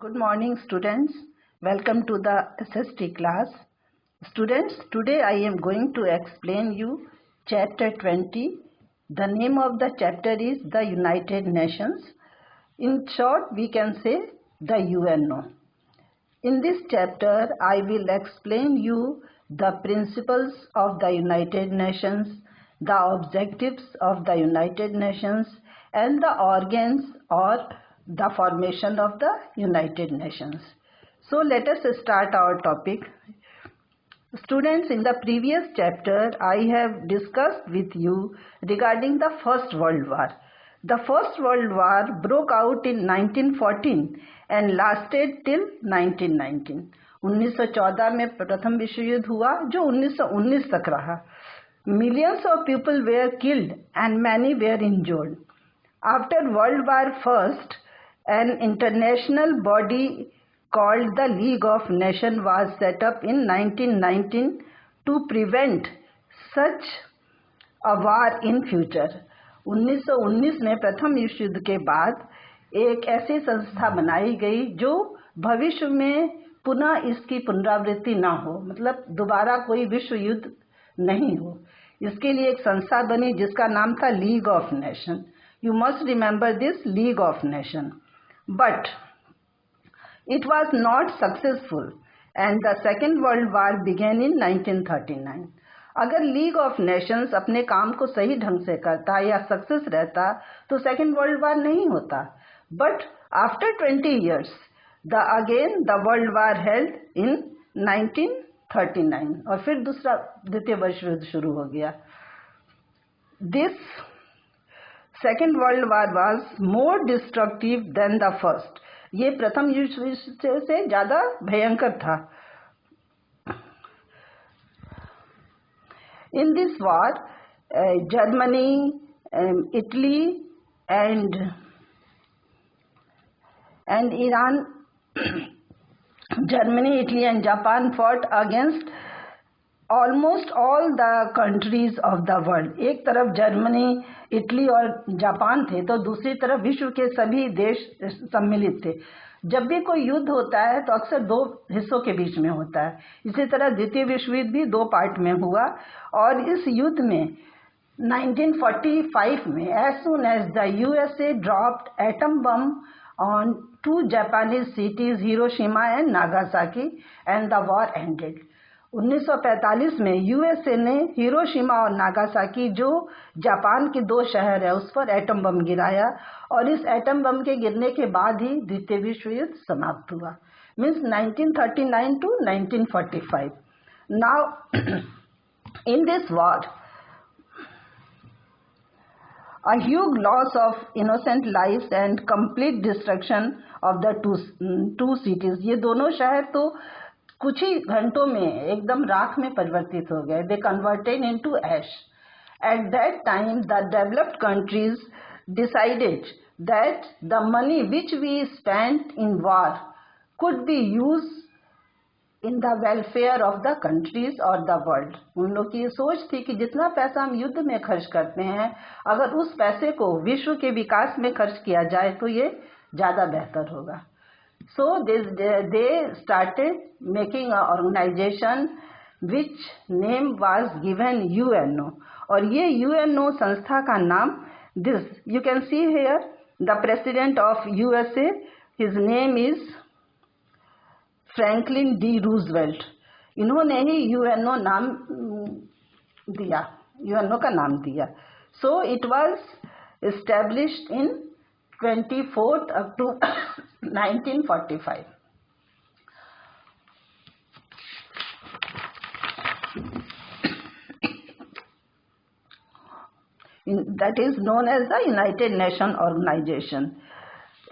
Good morning, students. Welcome to the SST class. Students, today I am going to explain you chapter 20. The name of the chapter is the United Nations. In short, we can say the UNO. In this chapter, I will explain you the principles of the United Nations, the objectives of the United Nations, and the organs or the formation of the United Nations. So let us start our topic. Students, in the previous chapter, I have discussed with you regarding the First World War. The First World War broke out in 1914 and lasted till 1919. 1914 में प्रथम विश्व युद्ध हुआ जो 1919 तक रहा. Millions of people were killed and many were injured. After World War I, an international body called the League of Nations was set up in 1919 to prevent such a war in future. 1919 में प्रथम विश्व युद्ध के बाद एक ऐसी संस्था बनाई गई जो भविष्य में पुनः इसकी पुनरावृत्ति ना हो, मतलब दोबारा कोई विश्व युद्ध नहीं हो. इसके लिए एक संस्था बनी जिसका नाम था league of nation. You must remember this league of nation. But it was not successful and the Second World War began in 1939. अगर लीग ऑफ नेशंस अपने काम को सही ढंग से करता या सक्सेस रहता तो सेकेंड वर्ल्ड वार नहीं होता. But after 20 years the world war held in 1939 और फिर द्वितीय विश्व युद्ध शुरू हो गया. This second world war was more destructive than the first. ये प्रथम युद्ध से ज्यादा भयंकर था. In this war Germany, Italy and Iran, Germany, Italy and Japan fought against almost all the countries of the world. एक तरफ जर्मनी, इटली और जापान थे तो दूसरी तरफ विश्व के सभी देश सम्मिलित थे. जब भी कोई युद्ध होता है तो अक्सर दो हिस्सों के बीच में होता है. इसी तरह द्वितीय विश्व युद्ध भी दो पार्ट में हुआ और इस युद्ध में 1945 में as soon as the USA dropped atom bomb on two Japanese cities Hiroshima and Nagasaki and the war ended. 1945 में यूएसए ने हिरोशिमा और नागासाकी जो जापान के दो शहर है उस पर एटम बम गिराया और इस एटम बम के गिरने के बाद ही द्वितीय विश्व युद्ध समाप्त हुआ. Means 1939 to 1945. Now in this war a huge loss of innocent lives and complete destruction of the two cities. ये दोनों शहर तो कुछ ही घंटों में एकदम राख में परिवर्तित हो गए. They converted into ash. At that time the developed countries decided that the money which we spent in war could be use in the welfare of the countries और द वर्ल्ड. उन लोग की ये सोच थी कि जितना पैसा हम युद्ध में खर्च करते हैं अगर उस पैसे को विश्व के विकास में खर्च किया जाए तो ये ज़्यादा बेहतर होगा. So they started making an organization which name was given UNO. और ये UNO संस्था का नाम this you can see here the president of USA, his name is Franklin D. Roosevelt. इन्होंने ही UNO नाम दिया, UNO का नाम दिया. So it was established in 24th October 1945. That is known as the United Nations Organization.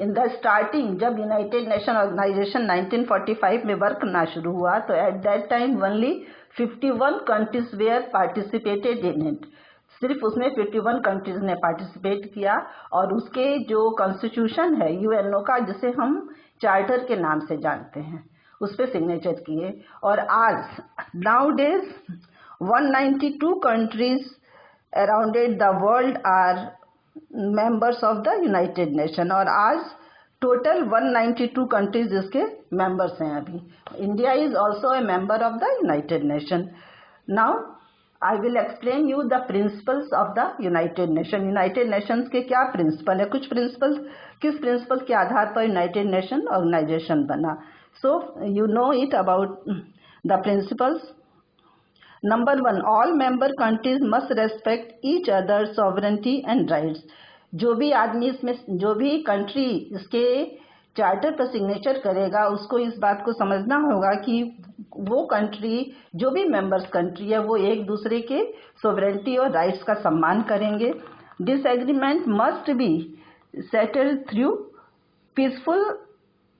In the starting, जब United Nations Organization 1945 में work करना शुरू हुआ तो at that time only 51 countries were participated in it. सिर्फ उसमें 51 countries ने participate किया और उसके जो कॉन्स्टिट्यूशन है यूएनओ का जिसे हम चार्टर के नाम से जानते हैं उस पर सिग्नेचर किए. और आज nowadays 192 countries around the world are members of the United Nation. और आज टोटल 192 कंट्रीज इसके मेंबर्स हैं अभी. India is also a member of the United Nation. Now I will explain you the principles of the United Nation. United Nations के क्या principal है, कुछ principal, किस प्रिंसिपल के आधार पर यूनाइटेड नेशन ऑर्गेनाइजेशन बना. So you know it about the principles. Number 1, all member countries must respect each other sovereignty and rights. जो भी आदमी इसमें, जो भी कंट्री इसके चार्टर पर सिग्नेचर करेगा, उसको इस बात को समझना होगा कि वो कंट्री, जो भी मेंबर्स कंट्री है, वो एक दूसरे के सॉवरेनिटी और राइट्स का सम्मान करेंगे. Disagreement must be settled through peaceful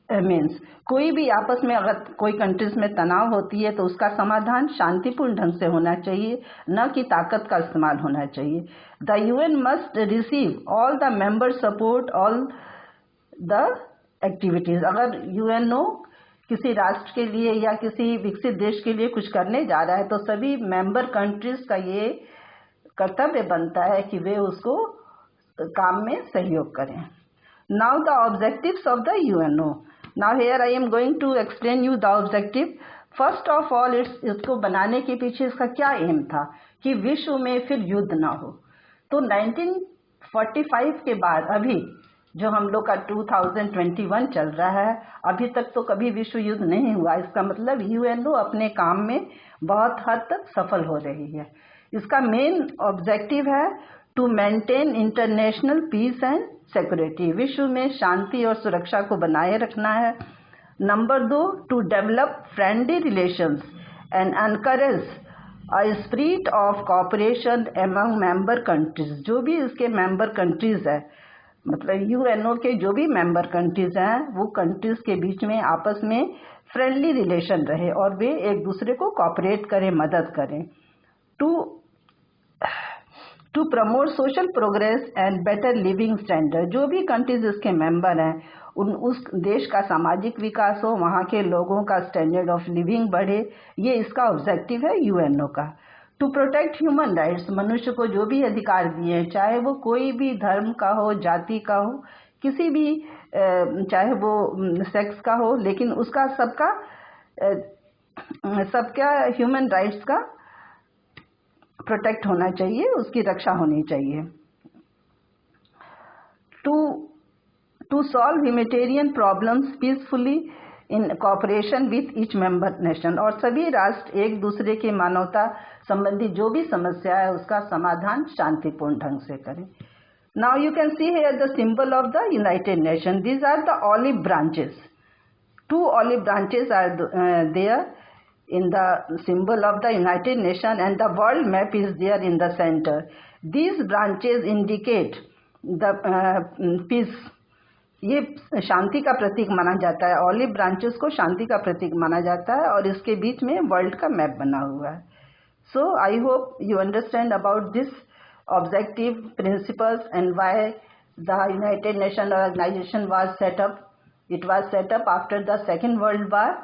means. कोई भी आपस में अगर कोई कंट्रीज में तनाव होती है तो उसका समाधान शांतिपूर्ण ढंग से होना चाहिए, न कि ताकत का इस्तेमाल होना चाहिए. The UN must receive all the member support all the activities. अगर यूएनओ किसी राष्ट्र के लिए या किसी विकसित देश के लिए कुछ करने जा रहा है तो सभी मेंबर कंट्रीज का ये कर्तव्य बनता है कि वे उसको काम में सहयोग करें. Now the objectives of the UNO. Now here I am going to explain you the objective. First of all, इसको बनाने के पीछे इसका क्या एम था कि विश्व में फिर युद्ध ना हो. तो 1945 के बाद अभी जो हम लोग का 2021 चल रहा है, अभी तक तो कभी विश्व युद्ध नहीं हुआ. इसका मतलब यूएनओ अपने काम में बहुत हद तक सफल हो रही है. इसका मेन ऑब्जेक्टिव है to maintain international peace and security. विश्व में शांति और सुरक्षा को बनाए रखना है. Number 2, to develop friendly relations and encourage a spirit of cooperation among member countries. जो भी इसके मेंबर कंट्रीज है, मतलब यूएनओ के जो भी मेंबर कंट्रीज हैं, वो कंट्रीज के बीच में आपस में फ्रेंडली रिलेशन रहे और वे एक दूसरे को कोऑपरेट करें, मदद करें. To promote social progress and better living standard. जो भी कंट्रीज इसके मेंबर हैं, उस देश का सामाजिक विकास हो, वहाँ के लोगों का स्टैंडर्ड ऑफ लिविंग बढ़े, ये इसका ऑब्जेक्टिव है यूएनओ का. To protect human rights. मनुष्य को जो भी अधिकार दिए हैं, चाहे वो कोई भी धर्म का हो, जाति का हो, किसी भी चाहे वो सेक्स का हो, लेकिन उसका सबका ह्यूमन राइट्स का प्रोटेक्ट होना चाहिए, उसकी रक्षा होनी चाहिए. To solve humanitarian problems peacefully in cooperation with each member nation. और सभी राष्ट्र एक दूसरे के मानवता संबंधी जो भी समस्या है उसका समाधान शांतिपूर्ण ढंग से करें. Now you can see here the symbol of the United Nation. These are the olive branches. 2 olive branches are there in the symbol of the United Nations, and the world map is there in the center. These branches indicate the peace. ये शांति का प्रतीक माना जाता है. Olive branches को शांति का प्रतीक माना जाता है और इसके बीच में वर्ल्ड का मैप बना हुआ है. So I hope you understand about this objective, principles and why the United Nation organisation was set up. It was set up after the second world war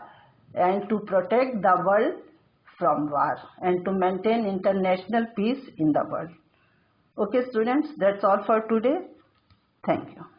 and to protect the world from war and to maintain international peace in the world. Okay students, that's all for today. Thank you.